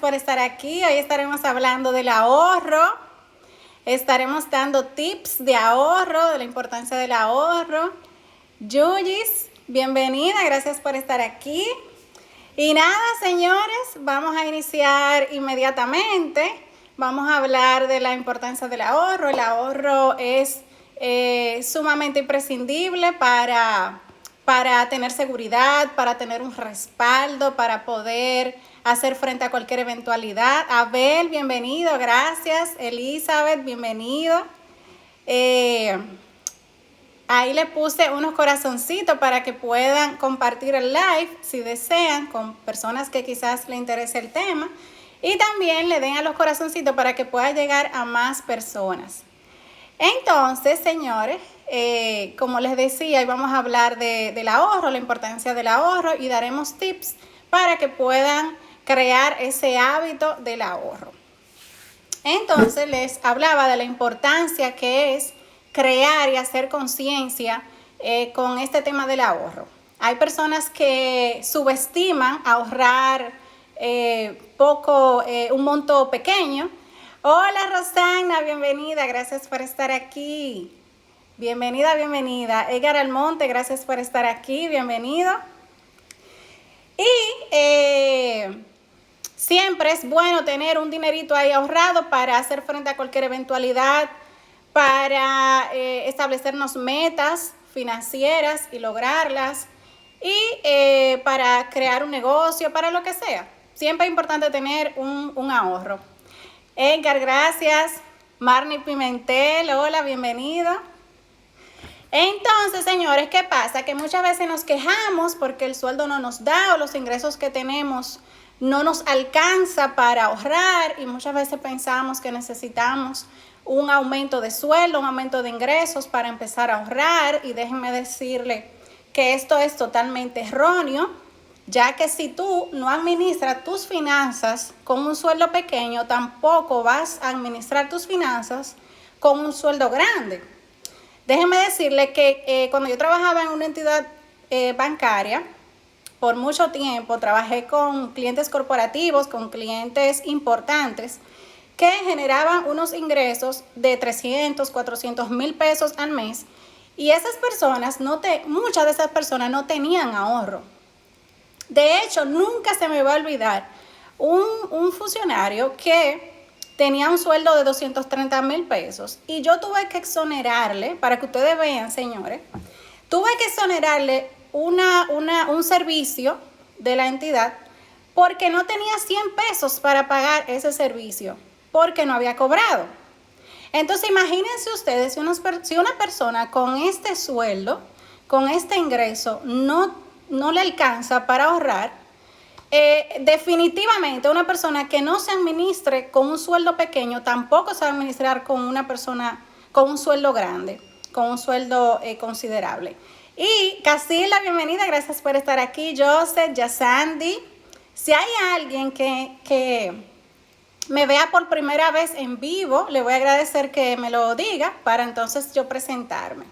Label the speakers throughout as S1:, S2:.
S1: Por estar aquí. Hoy estaremos hablando del ahorro. Estaremos dando tips de ahorro, de la importancia del ahorro. Yuyis, bienvenida, gracias por estar aquí. Y nada, señores, vamos a iniciar inmediatamente. Vamos a hablar de la importancia del ahorro. El ahorro es sumamente imprescindible para tener seguridad, para tener un respaldo, para poder hacer frente a cualquier eventualidad. Abel, bienvenido, gracias. Elizabeth, bienvenido. Ahí le puse unos corazoncitos para que puedan compartir el live si desean con personas que quizás les interese el tema. Y también le den a los corazoncitos para que pueda llegar a más personas. Entonces, señores, como les decía, hoy vamos a hablar del ahorro, la importancia del ahorro y daremos tips para que puedan crear ese hábito del ahorro. Entonces, les hablaba de la importancia que es crear y hacer conciencia con este tema del ahorro. Hay personas que subestiman ahorrar un monto pequeño. Hola Rosana, bienvenida, gracias por estar aquí. Bienvenida, bienvenida. Edgar Almonte, gracias por estar aquí, bienvenido. Y siempre es bueno tener un dinerito ahí ahorrado para hacer frente a cualquier eventualidad, para establecernos metas financieras y lograrlas, y para crear un negocio, para lo que sea. Siempre es importante tener un ahorro. Edgar, gracias. Marni Pimentel, hola, bienvenido. Entonces, señores, ¿qué pasa? Que muchas veces nos quejamos porque el sueldo no nos da o los ingresos que tenemos no nos alcanza para ahorrar, y muchas veces pensamos que necesitamos un aumento de sueldo, un aumento de ingresos para empezar a ahorrar, y déjenme decirle que esto es totalmente erróneo, ya que si tú no administras tus finanzas con un sueldo pequeño, tampoco vas a administrar tus finanzas con un sueldo grande. Déjenme decirle que cuando yo trabajaba en una entidad bancaria, por mucho tiempo trabajé con clientes corporativos, con clientes importantes, que generaban unos ingresos de 300, 400 mil pesos al mes, y esas personas, muchas de esas personas no tenían ahorro. De hecho, nunca se me va a olvidar un funcionario que tenía un sueldo de 230 mil pesos, y yo tuve que exonerarle, para que ustedes vean, señores, tuve que exonerarle un servicio de la entidad porque no tenía 100 pesos para pagar ese servicio, porque no había cobrado. Entonces, imagínense ustedes si una persona con este sueldo, con este ingreso, no le alcanza para ahorrar. Definitivamente una persona que no se administre con un sueldo pequeño tampoco se va a administrar con una persona con un sueldo grande, con un sueldo considerable. Y Casilda, bienvenida, gracias por estar aquí. Joseph, Yasandi. Si hay alguien que me vea por primera vez en vivo, le voy a agradecer que me lo diga para entonces yo presentarme.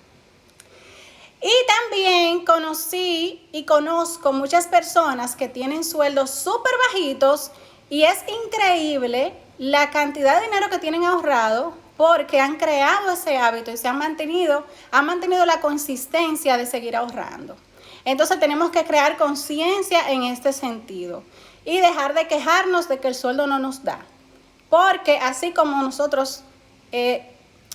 S1: Y también conocí y conozco muchas personas que tienen sueldos súper bajitos, y es increíble la cantidad de dinero que tienen ahorrado porque han creado ese hábito y han mantenido la consistencia de seguir ahorrando. Entonces tenemos que crear conciencia en este sentido y dejar de quejarnos de que el sueldo no nos da, porque así como nosotros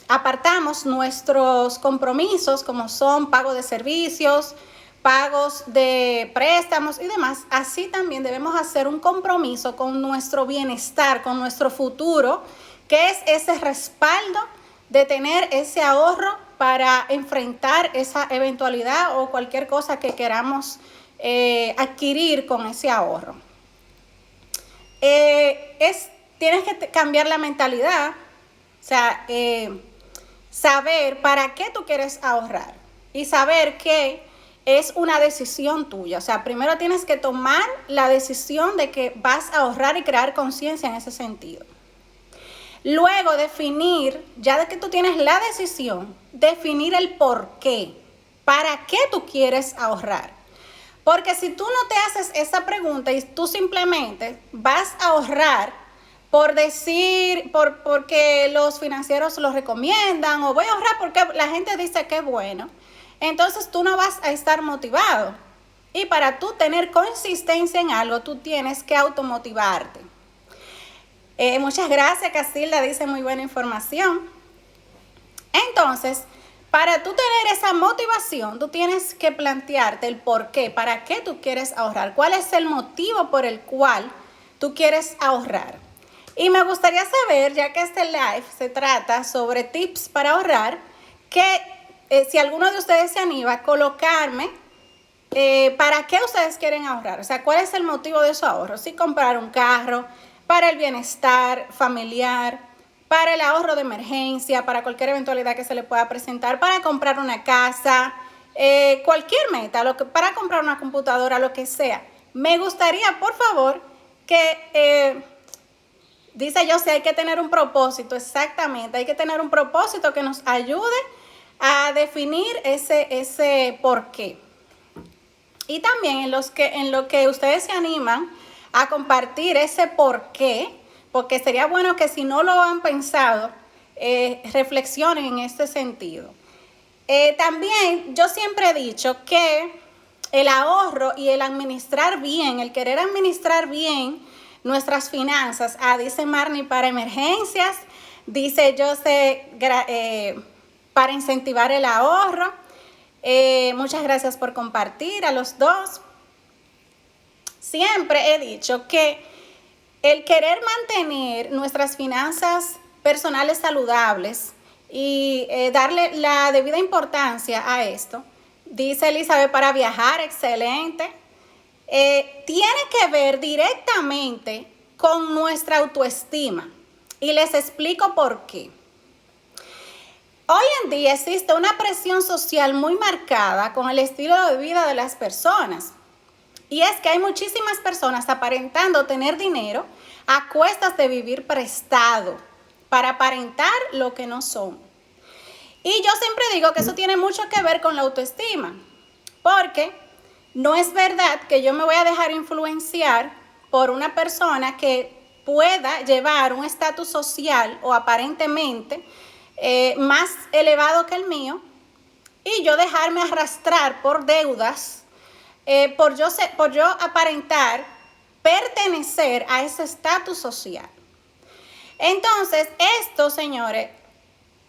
S1: apartamos nuestros compromisos, como son pago de servicios, pagos de préstamos y demás, así también debemos hacer un compromiso con nuestro bienestar, con nuestro futuro, que es ese respaldo de tener ese ahorro para enfrentar esa eventualidad o cualquier cosa que queramos adquirir con ese ahorro. Tienes que cambiar la mentalidad, o sea, saber para qué tú quieres ahorrar y saber que es una decisión tuya. O sea, primero tienes que tomar la decisión de que vas a ahorrar y crear conciencia en ese sentido. Luego definir, ya de que tú tienes la decisión, definir el por qué, para qué tú quieres ahorrar. Porque si tú no te haces esa pregunta y tú simplemente vas a ahorrar por decir, porque los financieros lo recomiendan, o voy a ahorrar porque la gente dice que es bueno, entonces tú no vas a estar motivado. Y para tú tener consistencia en algo, tú tienes que automotivarte. Muchas gracias, Casilda, dice muy buena información. Entonces, para tú tener esa motivación, tú tienes que plantearte el por qué, para qué tú quieres ahorrar, cuál es el motivo por el cual tú quieres ahorrar. Y me gustaría saber, ya que este live se trata sobre tips para ahorrar, que si alguno de ustedes se anima a colocarme para qué ustedes quieren ahorrar, o sea, cuál es el motivo de su ahorro, si comprar un carro, para el bienestar familiar, para el ahorro de emergencia, para cualquier eventualidad que se le pueda presentar, para comprar una casa, cualquier meta, para comprar una computadora, lo que sea. Me gustaría, por favor, que, dice yo, si hay que tener un propósito, exactamente, hay que tener un propósito que nos ayude a definir ese por qué. Y también en lo que ustedes se animan a compartir ese por qué, porque sería bueno que si no lo han pensado, reflexionen en este sentido. También yo siempre he dicho que el ahorro y el administrar bien, el querer administrar bien nuestras finanzas, dice Marnie, para emergencias, dice José, para incentivar el ahorro. Muchas gracias por compartir a los dos. Siempre he dicho que el querer mantener nuestras finanzas personales saludables y darle la debida importancia a esto, dice Elizabeth, para viajar, excelente, tiene que ver directamente con nuestra autoestima. Y les explico por qué. Hoy en día existe una presión social muy marcada con el estilo de vida de las personas. Y es que hay muchísimas personas aparentando tener dinero a cuestas de vivir prestado para aparentar lo que no son. Y yo siempre digo que eso tiene mucho que ver con la autoestima, porque no es verdad que yo me voy a dejar influenciar por una persona que pueda llevar un estatus social o aparentemente más elevado que el mío y yo dejarme arrastrar por deudas, por yo aparentar pertenecer a ese estatus social. Entonces, esto, señores,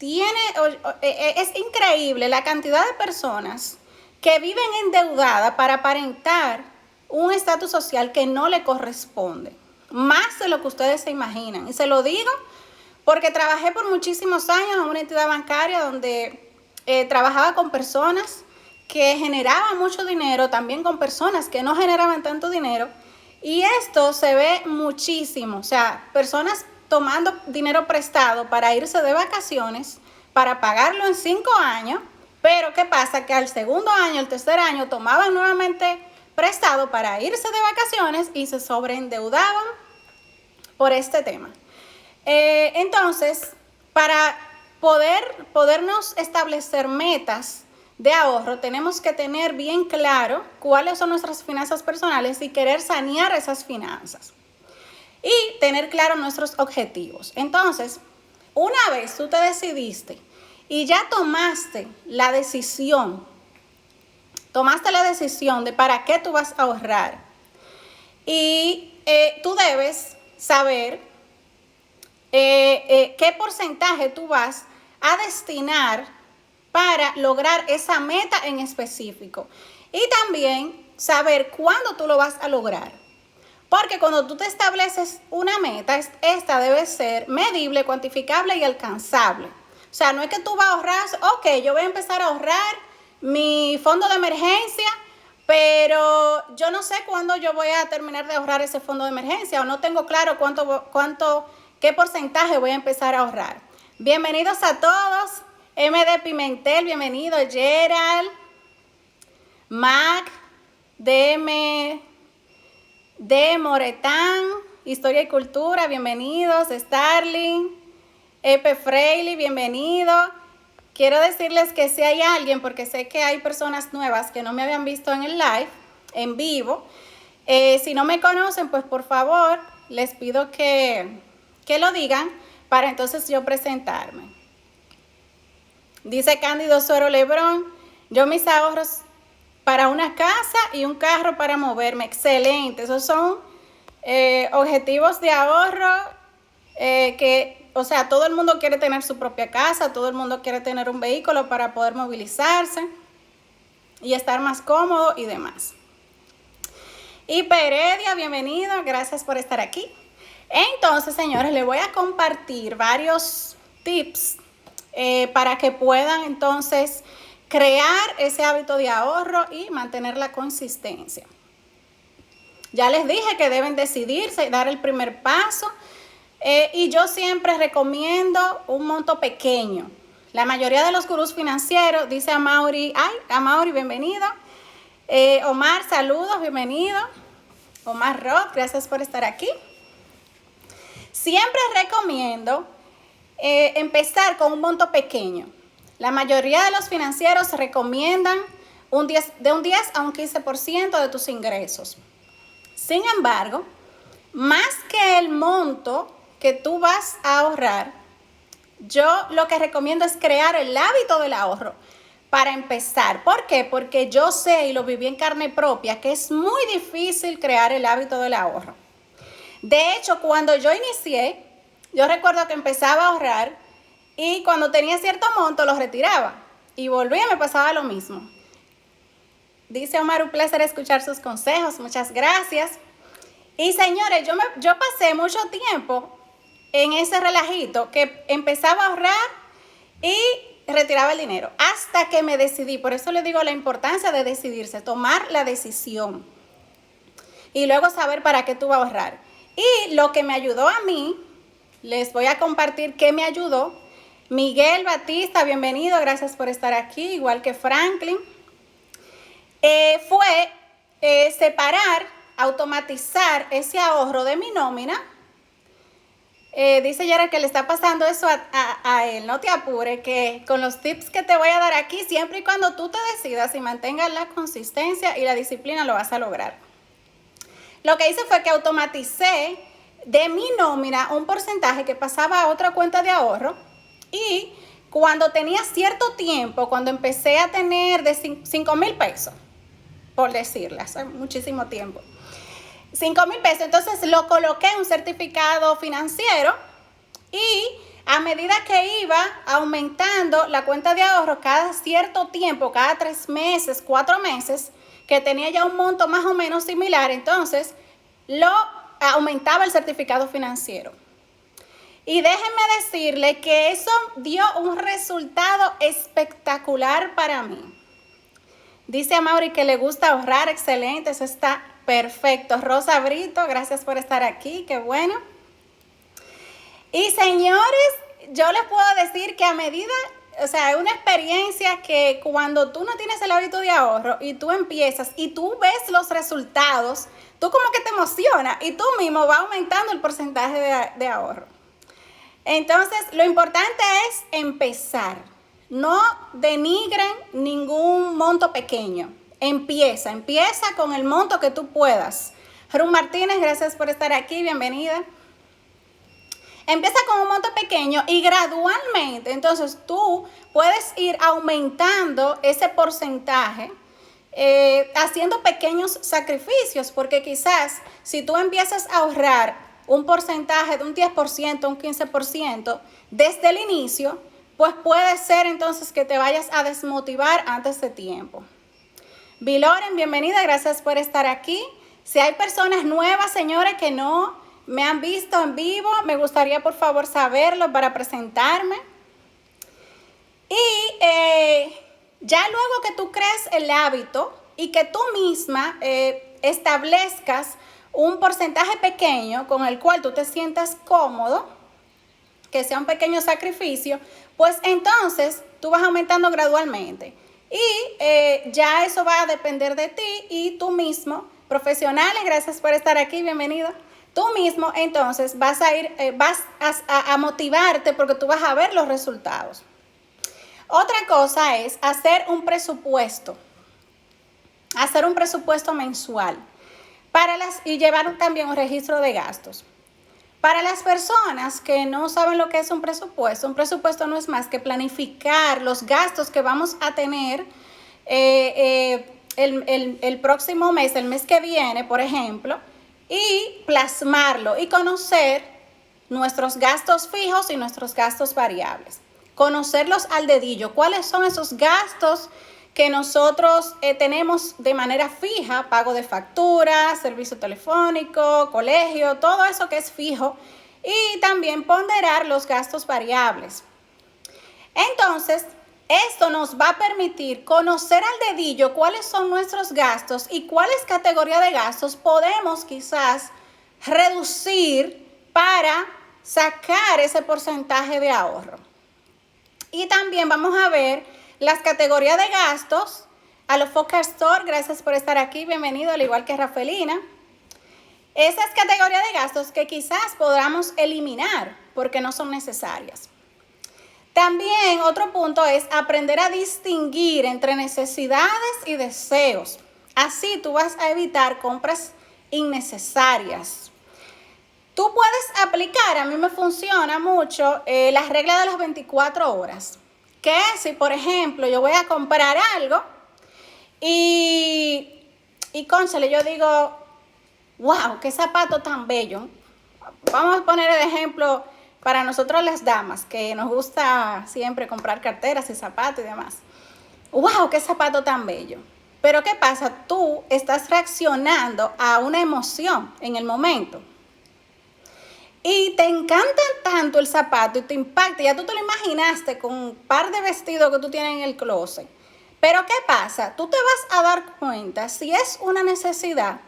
S1: es increíble la cantidad de personas que viven endeudadas para aparentar un estatus social que no le corresponde, más de lo que ustedes se imaginan. Y se lo digo porque trabajé por muchísimos años en una entidad bancaria donde trabajaba con personas que generaban mucho dinero, también con personas que no generaban tanto dinero. Y esto se ve muchísimo, o sea, personas tomando dinero prestado para irse de vacaciones, para pagarlo en 5 años, pero ¿qué pasa? Que al segundo año, el tercer año, tomaban nuevamente prestado para irse de vacaciones y se sobreendeudaban por este tema. Entonces, para podernos establecer metas de ahorro, tenemos que tener bien claro cuáles son nuestras finanzas personales y querer sanear esas finanzas. Y tener claro nuestros objetivos. Entonces, una vez tú te decidiste y ya tomaste la decisión de para qué tú vas a ahorrar. Y tú debes saber qué porcentaje tú vas a destinar para lograr esa meta en específico. Y también saber cuándo tú lo vas a lograr. Porque cuando tú te estableces una meta, esta debe ser medible, cuantificable y alcanzable. O sea, no es que tú vas a ahorrar, ok, yo voy a empezar a ahorrar mi fondo de emergencia, pero yo no sé cuándo yo voy a terminar de ahorrar ese fondo de emergencia o no tengo claro qué porcentaje voy a empezar a ahorrar. Bienvenidos a todos. MD Pimentel, bienvenido. Gerald, Mac, DM, de Moretán, Historia y Cultura, bienvenidos. Starling, Epe Freily, bienvenido. Quiero decirles que si hay alguien, porque sé que hay personas nuevas que no me habían visto en el live, en vivo. Si no me conocen, pues por favor, les pido que lo digan para entonces yo presentarme. Dice Cándido Suero Lebrón, yo mis ahorros para una casa y un carro para moverme. Excelente, esos son objetivos de ahorro o sea, todo el mundo quiere tener su propia casa, todo el mundo quiere tener un vehículo para poder movilizarse y estar más cómodo y demás. Y Peredia, bienvenido, gracias por estar aquí. Entonces, señores, les voy a compartir varios tips para que puedan entonces crear ese hábito de ahorro y mantener la consistencia. Ya les dije que deben decidirse y dar el primer paso. Y yo siempre recomiendo un monto pequeño. La mayoría de los gurús financieros, dice Amaury, bienvenido. Omar, saludos, bienvenido. Omar Roth, gracias por estar aquí. Siempre recomiendo empezar con un monto pequeño. La mayoría de los financieros recomiendan de un 10 a un 15% de tus ingresos. Sin embargo, más que el monto que tú vas a ahorrar, yo lo que recomiendo es crear el hábito del ahorro para empezar. ¿Por qué? Porque yo sé y lo viví en carne propia que es muy difícil crear el hábito del ahorro. De hecho, cuando yo inicié, yo recuerdo que empezaba a ahorrar y cuando tenía cierto monto lo retiraba y volvía y me pasaba lo mismo. Dice Omar, un placer escuchar sus consejos, muchas gracias. Y señores, yo pasé mucho tiempo en ese relajito que empezaba a ahorrar y retiraba el dinero hasta que me decidí. Por eso les digo la importancia de decidirse, tomar la decisión y luego saber para qué tú vas a ahorrar. Y lo que me ayudó a mí, les voy a compartir qué me ayudó. Miguel Batista, bienvenido, gracias por estar aquí, igual que Franklin. Fue separar, automatizar ese ahorro de mi nómina. Dice Yara que le está pasando eso a él. No te apures, que con los tips que te voy a dar aquí, siempre y cuando tú te decidas y mantengas la consistencia y la disciplina, lo vas a lograr. Lo que hice fue que automaticé de mi nómina un porcentaje que pasaba a otra cuenta de ahorro y cuando tenía cierto tiempo, cuando empecé a tener de 5,000 pesos, por decirle, hace muchísimo tiempo, 5,000 pesos, entonces lo coloqué en un certificado financiero y a medida que iba aumentando la cuenta de ahorro cada cierto tiempo, cada 3 meses, 4 meses, que tenía ya un monto más o menos similar, entonces lo aumentaba el certificado financiero. Y déjenme decirle que eso dio un resultado espectacular para mí. Dice a Mauri que le gusta ahorrar, excelente, eso está perfecto. Rosa Brito, gracias por estar aquí, qué bueno. Y señores, yo les puedo decir que a medida, o sea, es una experiencia que cuando tú no tienes el hábito de ahorro y tú empiezas y tú ves los resultados, tú como que te emocionas y tú mismo vas aumentando el porcentaje de ahorro. Entonces, lo importante es empezar. No denigren ningún monto pequeño. Empieza con el monto que tú puedas. Ru Martínez, gracias por estar aquí, bienvenida. Empieza con un monto pequeño y gradualmente, entonces tú puedes ir aumentando ese porcentaje haciendo pequeños sacrificios, porque quizás si tú empiezas a ahorrar un porcentaje de un 10%, un 15% desde el inicio, pues puede ser entonces que te vayas a desmotivar antes de tiempo. Viloren, bienvenida, gracias por estar aquí. Si hay personas nuevas, señores, que no me han visto en vivo, me gustaría por favor saberlo para presentarme. Y ya luego que tú crees el hábito y que tú misma establezcas un porcentaje pequeño con el cual tú te sientas cómodo, que sea un pequeño sacrificio, pues entonces tú vas aumentando gradualmente. Y ya eso va a depender de ti y tú mismo, profesionales, gracias por estar aquí, bienvenido. Tú mismo entonces vas a ir, vas a motivarte porque tú vas a ver los resultados. Otra cosa es hacer un presupuesto. hacer un presupuesto mensual y llevar también un registro de gastos. Para las personas que no saben lo que es un presupuesto no es más que planificar los gastos que vamos a tener el próximo mes, el mes que viene, por ejemplo, y plasmarlo y conocer nuestros gastos fijos y nuestros gastos variables. Conocerlos al dedillo. ¿Cuáles son esos gastos que nosotros tenemos de manera fija? Pago de facturas, servicio telefónico, colegio, todo eso que es fijo. Y también ponderar los gastos variables. Entonces, esto nos va a permitir conocer al dedillo cuáles son nuestros gastos y cuáles categorías de gastos podemos quizás reducir para sacar ese porcentaje de ahorro. Y también vamos a ver las categorías de gastos. A los Focus Store, gracias por estar aquí, bienvenido, al igual que Rafaelina. Esas categorías de gastos que quizás podamos eliminar porque no son necesarias. También otro punto es aprender a distinguir entre necesidades y deseos. Así tú vas a evitar compras innecesarias. Tú puedes aplicar, a mí me funciona mucho, la regla de las 24 horas. Que si, por ejemplo, yo voy a comprar algo y cónchale, yo digo, wow, qué zapato tan bello. Vamos a poner el ejemplo para nosotros las damas, que nos gusta siempre comprar carteras y zapatos y demás. Wow, qué zapato tan bello. Pero ¿qué pasa? Tú estás reaccionando a una emoción en el momento. Y te encanta tanto el zapato y te impacta, ya tú te lo imaginaste con un par de vestidos que tú tienes en el closet. Pero ¿qué pasa? Tú te vas a dar cuenta si es una necesidad.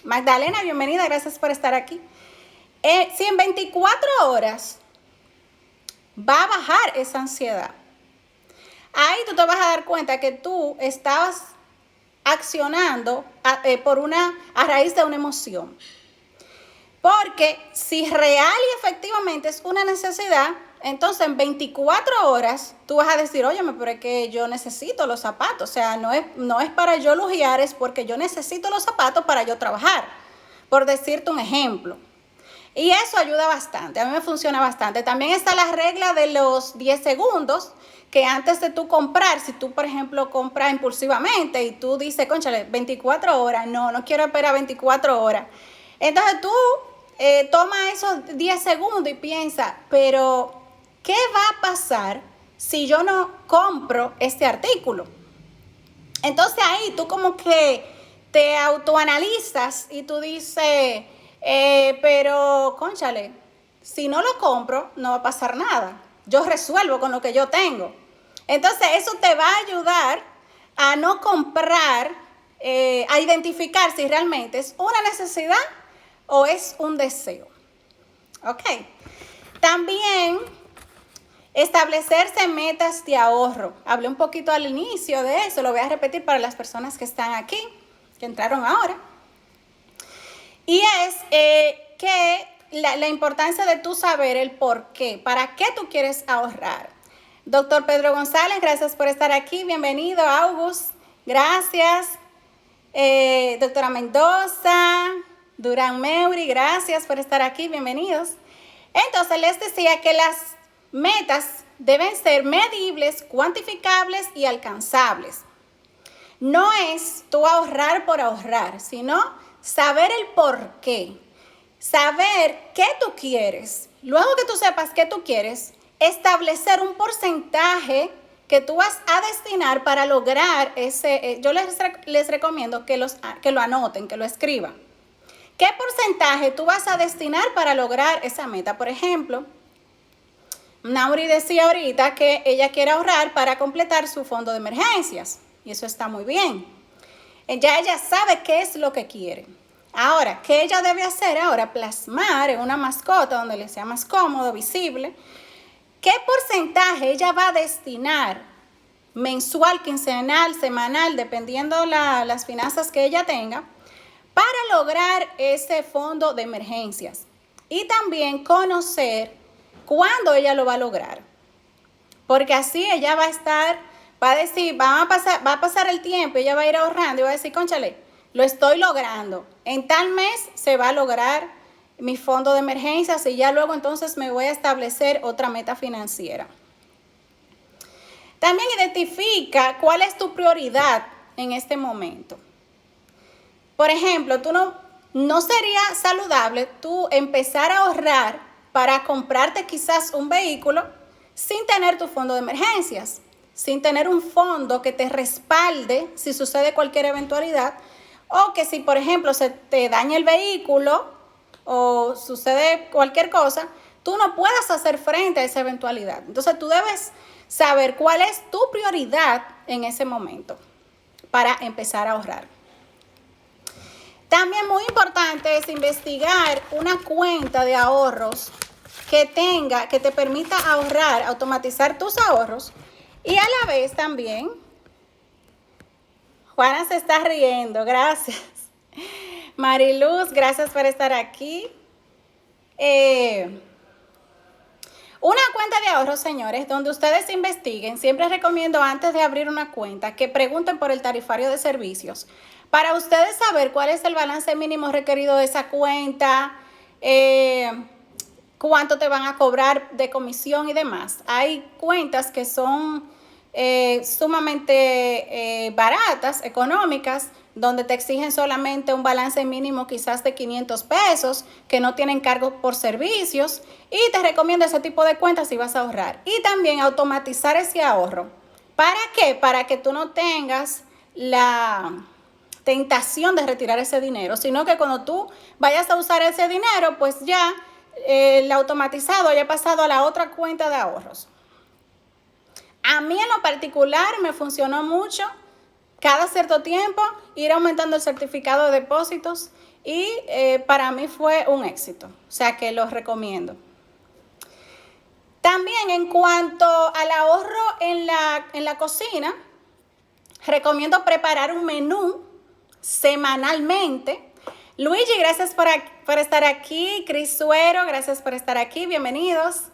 S1: Magdalena, bienvenida, gracias por estar aquí. Si en 24 horas va a bajar esa ansiedad. Ahí tú te vas a dar cuenta que tú estabas accionando a raíz de una emoción. Porque si real y efectivamente es una necesidad, entonces en 24 horas tú vas a decir, óyeme, pero es que yo necesito los zapatos. O sea, no es para yo lujear, es porque yo necesito los zapatos para yo trabajar. Por decirte un ejemplo. Y eso ayuda bastante, a mí me funciona bastante. También está la regla de los 10 segundos, que antes de tú comprar, si tú, por ejemplo, compras impulsivamente y tú dices, cónchale, 24 horas, no quiero esperar 24 horas. Entonces tú toma esos 10 segundos y piensa, pero ¿qué va a pasar si yo no compro este artículo? Entonces ahí tú como que te autoanalizas y tú dices, pero cónchale, si no lo compro no va a pasar nada. Yo resuelvo con lo que yo tengo. Entonces eso te va a ayudar a no comprar, a identificar si realmente es una necesidad o es un deseo. Ok. También establecerse metas de ahorro. Hablé un poquito al inicio de eso, lo voy a repetir para las personas que están aquí, que entraron ahora. Y es que la importancia de tú saber el por qué, para qué tú quieres ahorrar. Doctor Pedro González, gracias por estar aquí. Bienvenido, August. Gracias. Doctora Mendoza, Durán Meuri, gracias por estar aquí. Bienvenidos. Entonces, les decía que las metas deben ser medibles, cuantificables y alcanzables. No es tú ahorrar por ahorrar, sino saber el por qué. Saber qué tú quieres. Luego que tú sepas qué tú quieres, establecer un porcentaje que tú vas a destinar para lograr ese. Yo les recomiendo que lo anoten, que lo escriban. ¿Qué porcentaje tú vas a destinar para lograr esa meta? Por ejemplo, Nauri decía ahorita que ella quiere ahorrar para completar su fondo de emergencias. Y eso está muy bien. Ya ella sabe qué es lo que quiere. Ahora, ¿qué ella debe hacer ahora? Plasmar en una mascota donde le sea más cómodo, visible. ¿Qué porcentaje ella va a destinar mensual, quincenal, semanal, dependiendo las finanzas que ella tenga, para lograr ese fondo de emergencias? Y también conocer cuándo ella lo va a lograr. Porque así ella va a estar va a decir, va a pasar el tiempo, ella va a ir ahorrando y va a decir, cónchale, lo estoy logrando. En tal mes se va a lograr mi fondo de emergencias y ya luego entonces me voy a establecer otra meta financiera. También identifica cuál es tu prioridad en este momento. Por ejemplo, no sería saludable tú empezar a ahorrar para comprarte quizás un vehículo sin tener tu fondo de emergencias, sin tener un fondo que te respalde si sucede cualquier eventualidad, o que si, por ejemplo, se te daña el vehículo o sucede cualquier cosa, tú no puedas hacer frente a esa eventualidad. Entonces tú debes saber cuál es tu prioridad en ese momento para empezar a ahorrar. También muy importante es investigar una cuenta de ahorros que te permita ahorrar, automatizar tus ahorros y a la vez también, Juana se está riendo, gracias. Mariluz, gracias por estar aquí. Una cuenta de ahorros, señores, donde ustedes investiguen. Siempre recomiendo antes de abrir una cuenta que pregunten por el tarifario de servicios para ustedes saber cuál es el balance mínimo requerido de esa cuenta, cuánto te van a cobrar de comisión y demás. Hay cuentas que son sumamente baratas, económicas, donde te exigen solamente un balance mínimo quizás de 500 pesos, que no tienen cargos por servicios, y te recomiendo ese tipo de cuentas si vas a ahorrar. Y también automatizar ese ahorro. ¿Para qué? Para que tú no tengas la tentación de retirar ese dinero, sino que cuando tú vayas a usar ese dinero, pues ya el automatizado haya pasado a la otra cuenta de ahorros. A mí en lo particular me funcionó mucho cada cierto tiempo ir aumentando el certificado de depósitos y para mí fue un éxito, o sea que los recomiendo. También en cuanto al ahorro en la cocina, recomiendo preparar un menú semanalmente. Luigi, gracias por estar aquí. Cris Suero, gracias por estar aquí, bienvenidos.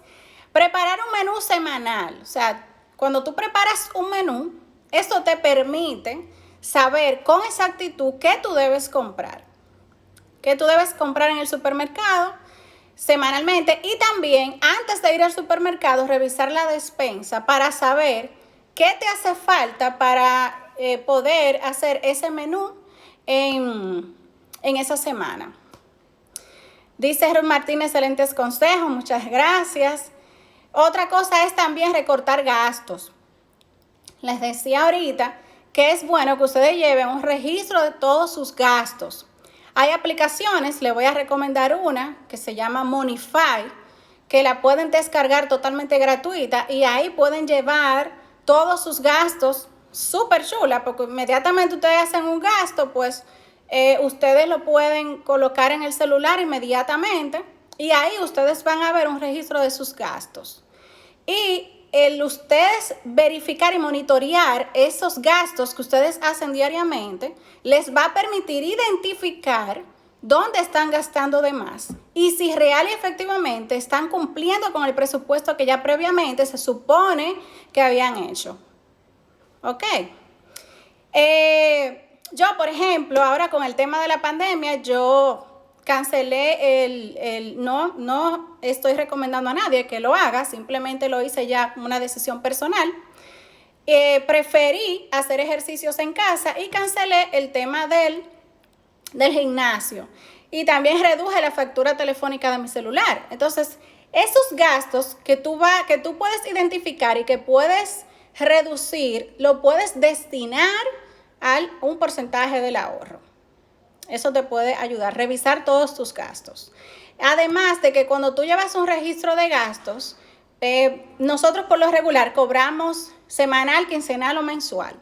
S1: Preparar un menú semanal, o sea, cuando tú preparas un menú, esto te permite saber con exactitud qué tú debes comprar. Qué tú debes comprar en el supermercado semanalmente y también antes de ir al supermercado revisar la despensa para saber qué te hace falta para poder hacer ese menú en esa semana. Dice Ruth Martínez, excelentes consejos, muchas gracias. Otra cosa es también recortar gastos. Les decía ahorita que es bueno que ustedes lleven un registro de todos sus gastos. Hay aplicaciones, les voy a recomendar una que se llama Monify, que la pueden descargar totalmente gratuita y ahí pueden llevar todos sus gastos, súper chula, porque inmediatamente ustedes hacen un gasto, pues ustedes lo pueden colocar en el celular inmediatamente y ahí ustedes van a ver un registro de sus gastos. Y el ustedes verificar y monitorear esos gastos que ustedes hacen diariamente les va a permitir identificar dónde están gastando de más y si real y efectivamente están cumpliendo con el presupuesto que ya previamente se supone que habían hecho. ¿Ok? Yo, por ejemplo, ahora con el tema de la pandemia, yo cancelé no estoy recomendando a nadie que lo haga, simplemente lo hice ya como una decisión personal. Preferí hacer ejercicios en casa y cancelé el tema del gimnasio. Y también reduje la factura telefónica de mi celular. Entonces, esos gastos que tú puedes identificar y que puedes reducir, lo puedes destinar a un porcentaje del ahorro. Eso te puede ayudar, revisar todos tus gastos. Además de que cuando tú llevas un registro de gastos, nosotros por lo regular cobramos semanal, quincenal o mensual.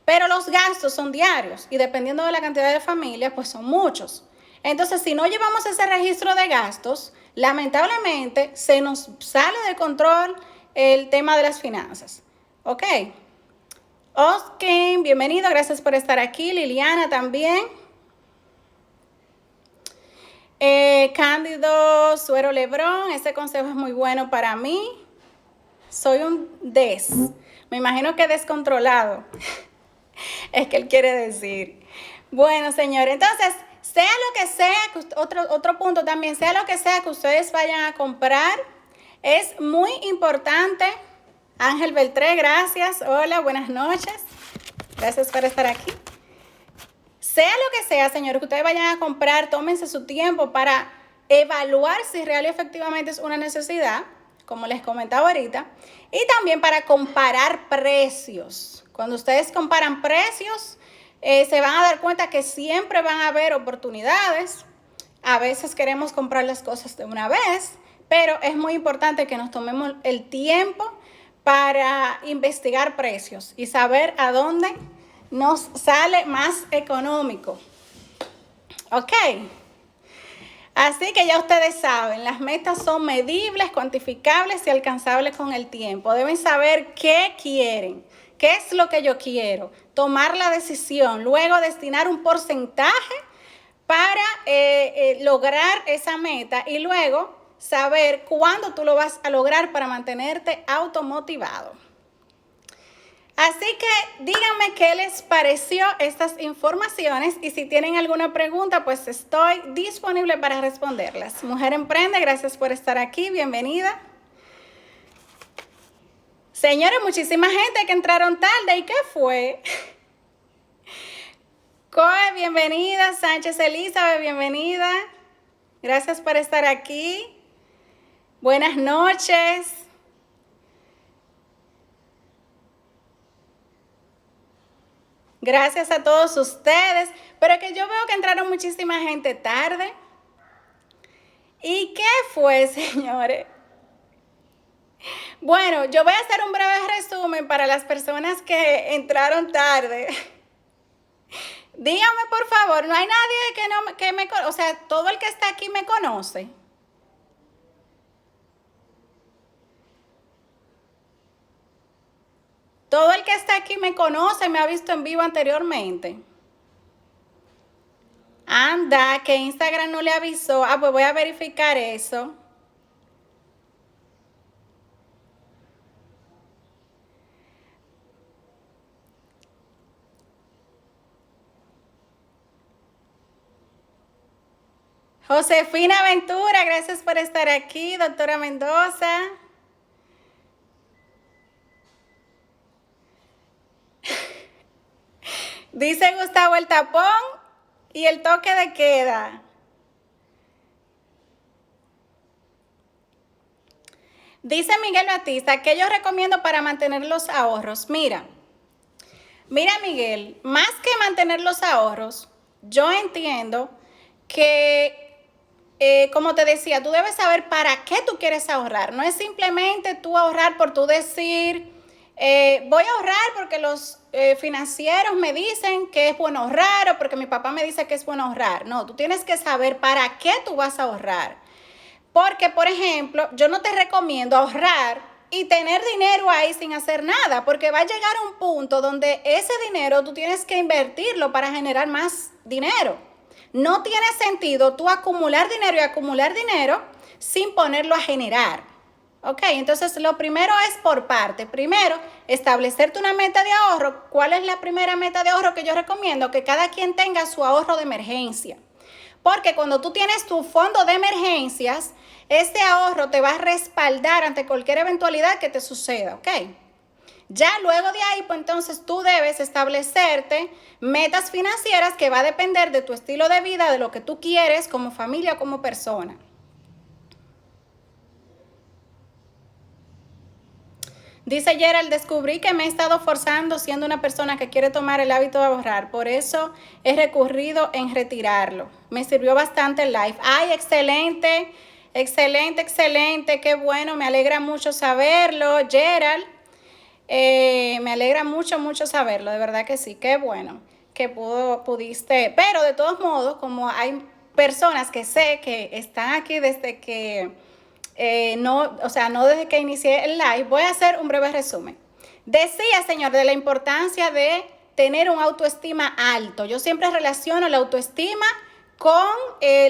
S1: Pero los gastos son diarios y dependiendo de la cantidad de familias, pues son muchos. Entonces, si no llevamos ese registro de gastos, lamentablemente se nos sale de control el tema de las finanzas. ¿Ok? Oskin, bienvenido, gracias por estar aquí. Liliana también. Cándido Suero Lebrón, ese consejo es muy bueno para mí. soy un me imagino que descontrolado, es que él quiere decir. Bueno, señor, entonces, sea lo que sea, otro punto también, sea lo que sea que ustedes vayan a comprar, es muy importante. Ángel Beltré, gracias. Hola, buenas noches. Gracias por estar aquí. Sea lo que sea, señor, que ustedes vayan a comprar, tómense su tiempo para evaluar si real y efectivamente es una necesidad, como les comentaba ahorita, y también para comparar precios. Cuando ustedes comparan precios, se van a dar cuenta que siempre van a haber oportunidades. A veces queremos comprar las cosas de una vez, pero es muy importante que nos tomemos el tiempo para investigar precios y saber a dónde nos sale más económico. Ok. Así que ya ustedes saben, las metas son medibles, cuantificables y alcanzables con el tiempo. Deben saber qué quieren, qué es lo que yo quiero, tomar la decisión, luego destinar un porcentaje para lograr esa meta y luego saber cuándo tú lo vas a lograr para mantenerte automotivado. Así que díganme qué les pareció estas informaciones y si tienen alguna pregunta, pues estoy disponible para responderlas. Mujer Emprende, gracias por estar aquí, bienvenida. Señores, muchísima gente que entraron tarde, ¿y qué fue? Coe, bienvenida. Sánchez Elizabeth, bienvenida. Gracias por estar aquí. Buenas noches. Gracias a todos ustedes, pero que yo veo que entraron muchísima gente tarde. ¿Y qué fue, señores? Bueno, yo voy a hacer un breve resumen para las personas que entraron tarde. Dígame, por favor, no hay nadie que me conoce, o sea, todo el que está aquí me conoce. Todo el que está aquí me conoce, me ha visto en vivo anteriormente. Anda, que Instagram no le avisó. Ah, pues voy a verificar eso. Josefina Ventura, gracias por estar aquí. Doctora Mendoza. Dice Gustavo el tapón y el toque de queda. Dice Miguel Batista, ¿qué yo recomiendo para mantener los ahorros? Mira Miguel, más que mantener los ahorros, yo entiendo que, como te decía, tú debes saber para qué tú quieres ahorrar. No es simplemente tú ahorrar por tú decir, voy a ahorrar porque los financieros me dicen que es bueno ahorrar o porque mi papá me dice que es bueno ahorrar. No, tú tienes que saber para qué tú vas a ahorrar. Porque, por ejemplo, yo no te recomiendo ahorrar y tener dinero ahí sin hacer nada, porque va a llegar un punto donde ese dinero tú tienes que invertirlo para generar más dinero. No tiene sentido tú acumular dinero sin ponerlo a generar. Ok, entonces lo primero es por parte. Primero, establecerte una meta de ahorro. ¿Cuál es la primera meta de ahorro que yo recomiendo? Que cada quien tenga su ahorro de emergencia. Porque cuando tú tienes tu fondo de emergencias, este ahorro te va a respaldar ante cualquier eventualidad que te suceda, ¿ok? Ya luego de ahí, pues entonces tú debes establecerte metas financieras que va a depender de tu estilo de vida, de lo que tú quieres como familia o como persona. Dice Gerald, descubrí que me he estado forzando siendo una persona que quiere tomar el hábito de ahorrar. Por eso he recurrido en retirarlo. Me sirvió bastante el live. ¡Ay, excelente! Excelente, excelente. Qué bueno. Me alegra mucho saberlo, Gerald. Me alegra mucho, mucho saberlo. De verdad que sí. Qué bueno que pudiste. Pero de todos modos, como hay personas que sé que están aquí desde que... no desde que inicié el live, voy a hacer un breve resumen. Decía, señor, de la importancia de tener un autoestima alto. Yo siempre relaciono la autoestima con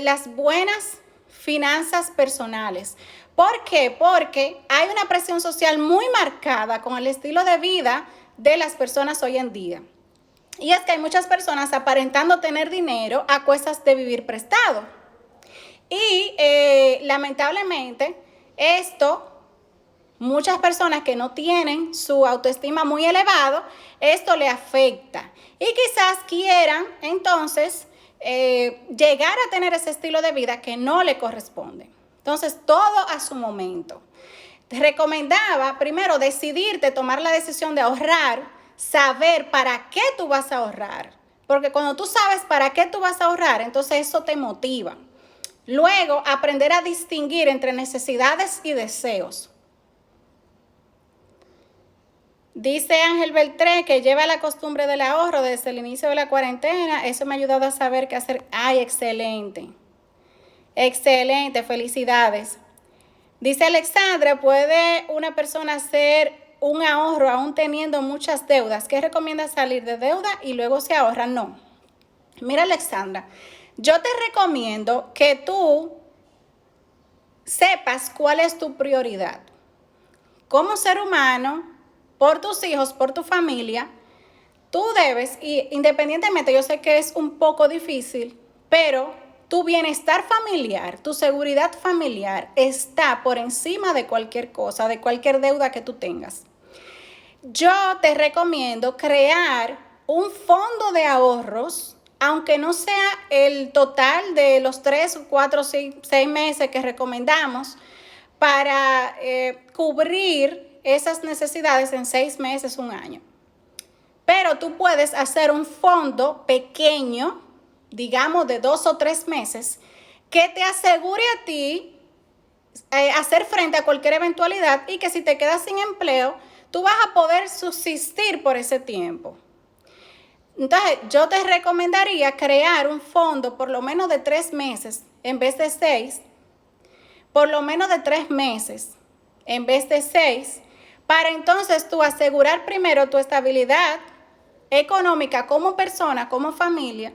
S1: las buenas finanzas personales, ¿Por qué? Porque hay una presión social muy marcada con el estilo de vida de las personas hoy en día. Y es que hay muchas personas aparentando tener dinero a cuestas de vivir prestado. Y lamentablemente esto, muchas personas que no tienen su autoestima muy elevado, esto le afecta. Y quizás quieran entonces llegar a tener ese estilo de vida que no le corresponde. Entonces, todo a su momento. Te recomendaba primero decidirte, tomar la decisión de ahorrar, saber para qué tú vas a ahorrar. Porque cuando tú sabes para qué tú vas a ahorrar, entonces eso te motiva. Luego, aprender a distinguir entre necesidades y deseos. Dice Ángel Beltré que lleva la costumbre del ahorro desde el inicio de la cuarentena. Eso me ha ayudado a saber qué hacer. ¡Ay, excelente! Excelente, felicidades. Dice Alexandra, ¿puede una persona hacer un ahorro aún teniendo muchas deudas? ¿Qué recomienda salir de deuda y luego se ahorra? No. Mira, Alexandra, yo te recomiendo que tú sepas cuál es tu prioridad. Como ser humano, por tus hijos, por tu familia, tú debes, y independientemente, yo sé que es un poco difícil, pero tu bienestar familiar, tu seguridad familiar está por encima de cualquier cosa, de cualquier deuda que tú tengas. Yo te recomiendo crear un fondo de ahorros, aunque no sea el total de los 3, 4, 6 meses que recomendamos, para cubrir esas necesidades en 6 meses, un año. Pero tú puedes hacer un fondo pequeño, digamos de 2 o 3 meses, que te asegure a ti hacer frente a cualquier eventualidad y que si te quedas sin empleo, tú vas a poder subsistir por ese tiempo. Entonces, yo te recomendaría crear un fondo por lo menos de 3 meses en vez de 6, por lo menos de 3 meses en vez de 6, para entonces tú asegurar primero tu estabilidad económica como persona, como familia,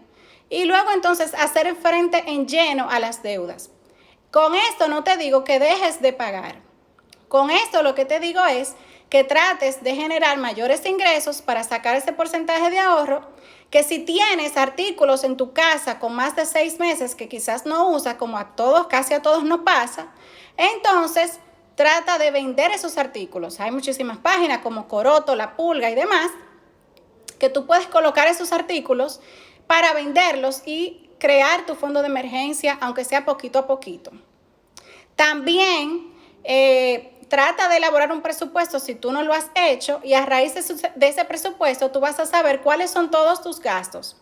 S1: y luego entonces hacer frente en lleno a las deudas. Con esto no te digo que dejes de pagar. Con esto lo que te digo es que trates de generar mayores ingresos para sacar ese porcentaje de ahorro, que si tienes artículos en tu casa con más de 6 meses que quizás no usas, como a todos, casi a todos no pasa, entonces trata de vender esos artículos. Hay muchísimas páginas como Coroto, La Pulga y demás, que tú puedes colocar esos artículos para venderlos y crear tu fondo de emergencia, aunque sea poquito a poquito. También trata de elaborar un presupuesto si tú no lo has hecho, y a raíz de ese presupuesto tú vas a saber cuáles son todos tus gastos.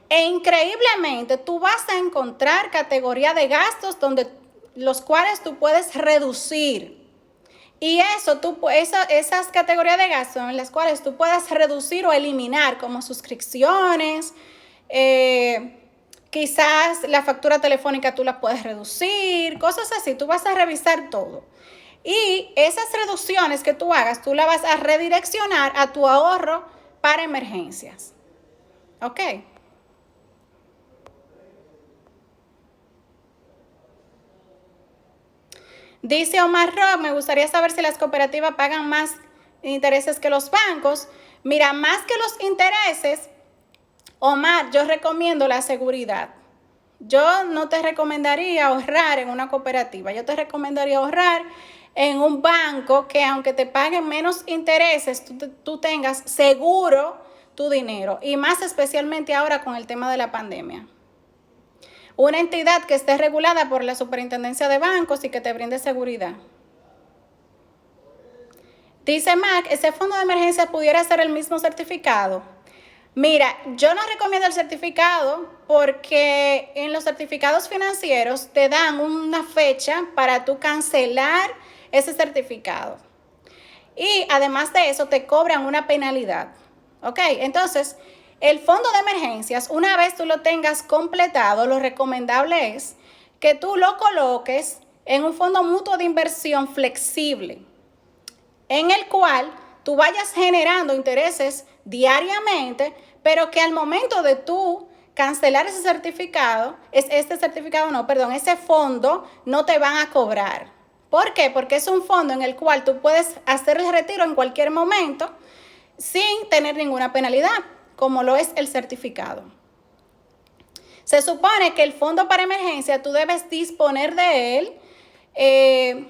S1: E increíblemente tú vas a encontrar categoría de gastos donde los cuales tú puedes reducir. Y esas categorías de gastos en las cuales tú puedas reducir o eliminar, como suscripciones, quizás la factura telefónica tú la puedes reducir, cosas así, tú vas a revisar todo. Y esas reducciones que tú hagas, tú las vas a redireccionar a tu ahorro para emergencias. ¿Ok? Dice Omar Rock, me gustaría saber si las cooperativas pagan más intereses que los bancos. Mira, más que los intereses, Omar, yo recomiendo la seguridad. Yo no te recomendaría ahorrar en una cooperativa, yo te recomendaría ahorrar en un banco que aunque te paguen menos intereses, tú tengas seguro tu dinero, y más especialmente ahora con el tema de la pandemia. Una entidad que esté regulada por la Superintendencia de Bancos y que te brinde seguridad. Dice Mac, ¿ese fondo de emergencia pudiera ser el mismo certificado? Mira, yo no recomiendo el certificado porque en los certificados financieros te dan una fecha para tú cancelar ese certificado. Y además de eso te cobran una penalidad. ¿Ok? Entonces, el fondo de emergencias, una vez tú lo tengas completado, lo recomendable es que tú lo coloques en un fondo mutuo de inversión flexible, en el cual tú vayas generando intereses diariamente, pero que al momento de tú cancelar ese certificado, ese fondo no te van a cobrar. ¿Por qué? Porque es un fondo en el cual tú puedes hacer el retiro en cualquier momento sin tener ninguna penalidad, como lo es el certificado. Se supone que el fondo para emergencia tú debes disponer de él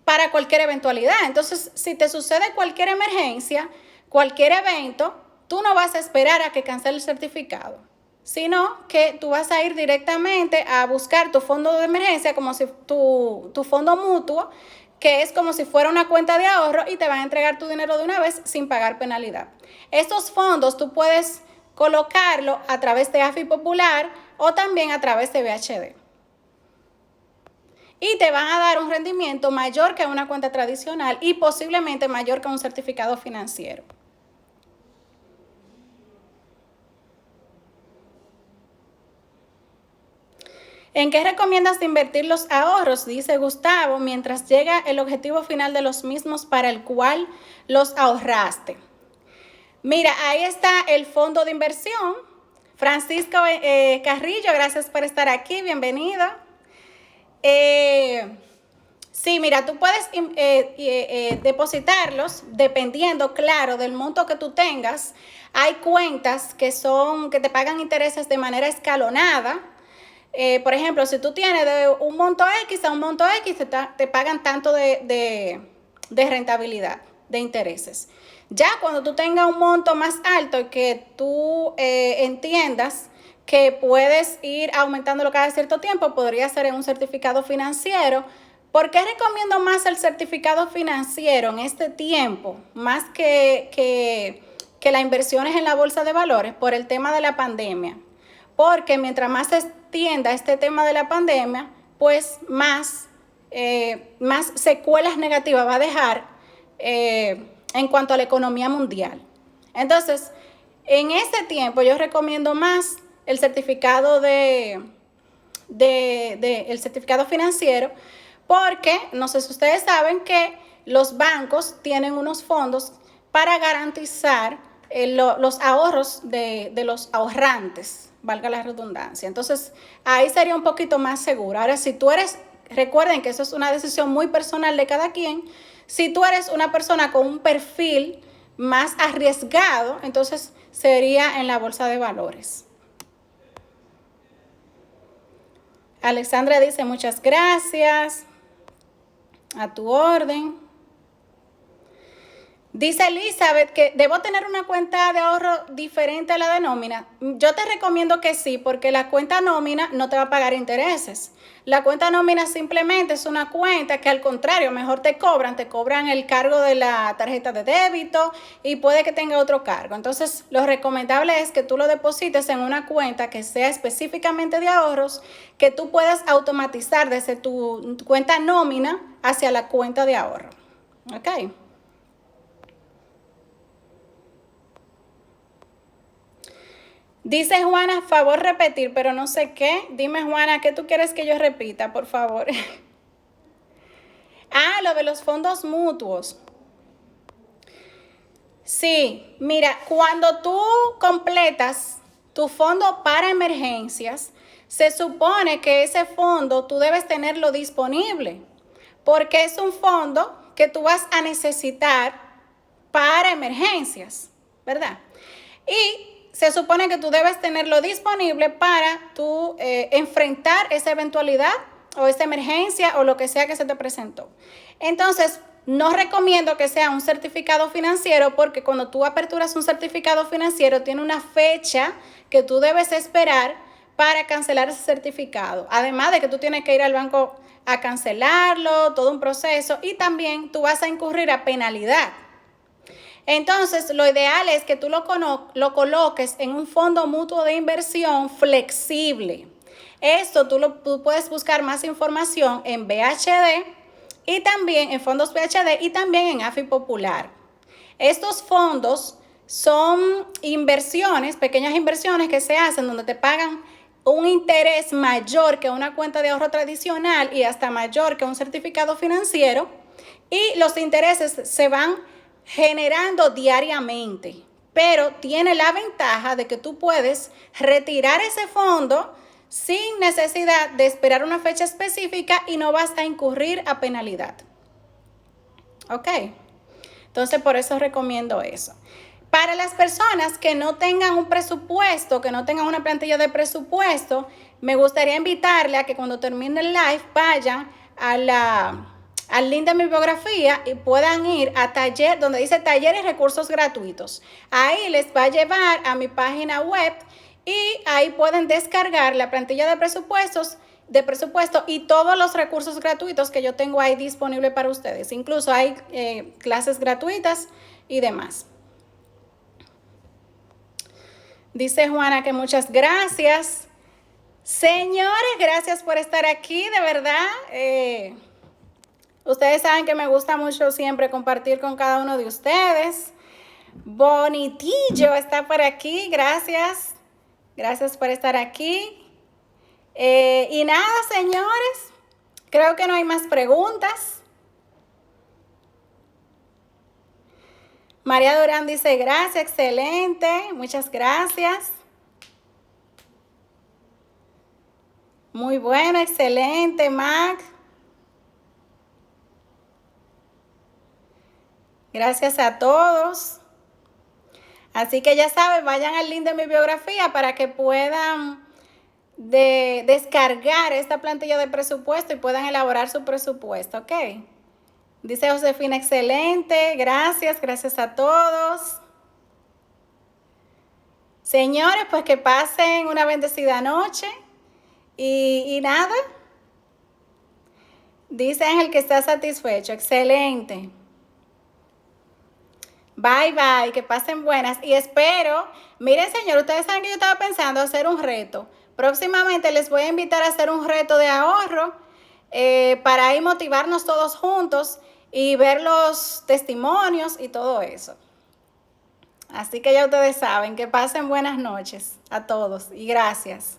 S1: para cualquier eventualidad. Entonces, si te sucede cualquier emergencia, cualquier evento, tú no vas a esperar a que cancele el certificado, sino que tú vas a ir directamente a buscar tu fondo de emergencia, como si tu fondo mutuo, que es como si fuera una cuenta de ahorro, y te van a entregar tu dinero de una vez sin pagar penalidad. Estos fondos tú puedes colocarlo a través de AFI Popular o también a través de BHD. Y te van a dar un rendimiento mayor que una cuenta tradicional y posiblemente mayor que un certificado financiero. ¿En qué recomiendas invertir los ahorros? Dice Gustavo, mientras llega el objetivo final de los mismos para el cual los ahorraste. Mira, ahí está el fondo de inversión. Francisco Carrillo, gracias por estar aquí, bienvenido. Sí, mira, tú puedes depositarlos dependiendo, claro, del monto que tú tengas. Hay cuentas que te pagan intereses de manera escalonada. Por ejemplo, si tú tienes de un monto X a un monto X, te pagan tanto de rentabilidad, de intereses. Ya cuando tú tengas un monto más alto y que tú entiendas que puedes ir aumentándolo cada cierto tiempo, podría ser en un certificado financiero. ¿Por qué recomiendo más el certificado financiero en este tiempo, más que las inversiones en la bolsa de valores? Por el tema de la pandemia. Porque mientras más se extienda este tema de la pandemia, pues más secuelas negativas va a dejar en cuanto a la economía mundial. Entonces, en este tiempo yo recomiendo más el certificado el certificado financiero, porque no sé si ustedes saben que los bancos tienen unos fondos para garantizar los ahorros de los ahorrantes, valga la redundancia. Entonces, ahí sería un poquito más seguro. Ahora, recuerden que eso es una decisión muy personal de cada quien. Si tú eres una persona con un perfil más arriesgado, entonces sería en la bolsa de valores. Alexandra dice, muchas gracias. A tu orden. Dice Elizabeth que debo tener una cuenta de ahorro diferente a la de nómina. Yo te recomiendo que sí, porque la cuenta nómina no te va a pagar intereses. La cuenta nómina simplemente es una cuenta que, al contrario, mejor te cobran el cargo de la tarjeta de débito y puede que tenga otro cargo. Entonces, lo recomendable es que tú lo deposites en una cuenta que sea específicamente de ahorros, que tú puedas automatizar desde tu cuenta nómina hacia la cuenta de ahorro. ¿Ok? Dice Juana, favor repetir, pero no sé qué. Dime, Juana, ¿qué tú quieres que yo repita, por favor? Lo de los fondos mutuos. Sí, mira, cuando tú completas tu fondo para emergencias, se supone que ese fondo tú debes tenerlo disponible, porque es un fondo que tú vas a necesitar para emergencias, ¿verdad? Y se supone que tú debes tenerlo disponible para tú enfrentar esa eventualidad o esa emergencia o lo que sea que se te presentó. Entonces, no recomiendo que sea un certificado financiero, porque cuando tú aperturas un certificado financiero tiene una fecha que tú debes esperar para cancelar ese certificado. Además de que tú tienes que ir al banco a cancelarlo, todo un proceso, y también tú vas a incurrir a penalidad. Entonces, lo ideal es que tú lo coloques en un fondo mutuo de inversión flexible. Esto tú puedes buscar más información en BHD y también en fondos BHD y también en AFI Popular. Estos fondos son inversiones, pequeñas inversiones que se hacen donde te pagan un interés mayor que una cuenta de ahorro tradicional y hasta mayor que un certificado financiero, y los intereses se van generando diariamente, pero tiene la ventaja de que tú puedes retirar ese fondo sin necesidad de esperar una fecha específica y no vas a incurrir a penalidad. ¿Ok? Entonces, por eso recomiendo eso. Para las personas que no tengan un presupuesto, que no tengan una plantilla de presupuesto, me gustaría invitarle a que cuando termine el live vayan al link de mi biografía y puedan ir a taller, donde dice talleres y recursos gratuitos. Ahí les va a llevar a mi página web y ahí pueden descargar la plantilla de presupuesto y todos los recursos gratuitos que yo tengo ahí disponible para ustedes. Incluso hay clases gratuitas y demás. Dice Juana que muchas gracias. Señores, gracias por estar aquí, de verdad. Ustedes saben que me gusta mucho siempre compartir con cada uno de ustedes. Bonitillo está por aquí, gracias. Gracias por estar aquí. Y nada, señores, creo que no hay más preguntas. María Durán dice gracias, excelente, muchas gracias. Muy bueno, excelente, Mac. Gracias a todos. Así que ya saben, vayan al link de mi biografía para que puedan descargar esta plantilla de presupuesto y puedan elaborar su presupuesto, ¿ok? Dice Josefina, excelente, gracias a todos. Señores, pues que pasen una bendecida noche y nada. Dice Ángel que está satisfecho, excelente. Bye, bye, que pasen buenas y espero, miren señor, ustedes saben que yo estaba pensando hacer un reto. Próximamente les voy a invitar a hacer un reto de ahorro para ahí motivarnos todos juntos y ver los testimonios y todo eso. Así que ya ustedes saben, que pasen buenas noches a todos y gracias.